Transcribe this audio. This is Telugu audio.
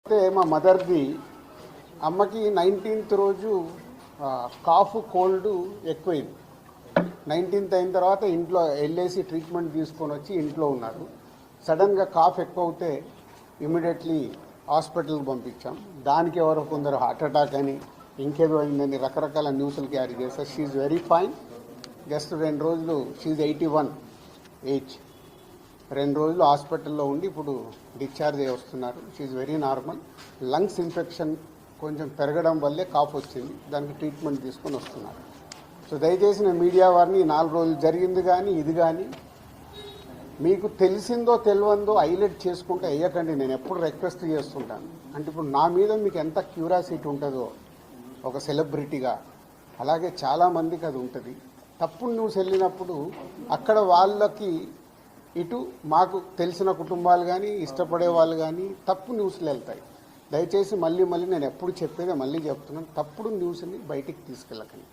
అయితే మా మదర్ది అమ్మకి 19th రోజు కాఫ్ కోల్డ్ ఎక్కువైంది. 19th అయిన తర్వాత ఇంట్లో వెళ్ళేసి ట్రీట్మెంట్ తీసుకొని వచ్చి ఇంట్లో ఉన్నారు. సడన్గా కాఫ్ ఎక్కువ అవుతే ఇమీడియట్లీ హాస్పిటల్కి పంపించాం. దానికి ఎవరో కొందరు హార్ట్ అటాక్ అని ఇంకేదో అయిందని రకరకాల న్యూస్లు క్యారీ చేస్తారు. She very fine. జస్ట్ 2 రోజులు షీఈ్ 81 ఏజ్. 2 రోజులు హాస్పిటల్లో ఉండి ఇప్పుడు డిశ్చార్జ్ అయ్యి వస్తున్నారు. She very normal. Lungs infection కొంచెం పెరగడం వల్లే కాఫ్ వచ్చింది. దానికి ట్రీట్మెంట్ తీసుకొని వస్తున్నారు. సో దయచేసి నేను మీడియా వారిని 4 రోజులు జరిగింది కానీ ఇది కానీ మీకు తెలిసిందో తెలియందో హైలైట్ చేసుకుంటే వేయకండి. నేను ఎప్పుడు రిక్వెస్ట్ చేస్తుంటాను. అంటే ఇప్పుడు నా మీద మీకు ఎంత క్యూరియాసిటీ ఉంటుందో ఒక సెలబ్రిటీగా, అలాగే చాలామందికి అది ఉంటుంది. తప్పుడు న్యూస్ వెళ్ళినప్పుడు అక్కడ వాళ్ళకి ఇటు మాకు తెలిసిన కుటుంబాలు కానీ ఇష్టపడే వాళ్ళు కానీ తప్పు న్యూస్లు వెళ్తాయి. దయచేసి మళ్ళీ నేను ఎప్పుడు చెప్పేదే మళ్ళీ చెప్తున్నాను, తప్పుడు న్యూస్ని బయటికి తీసుకెళ్ళకండి.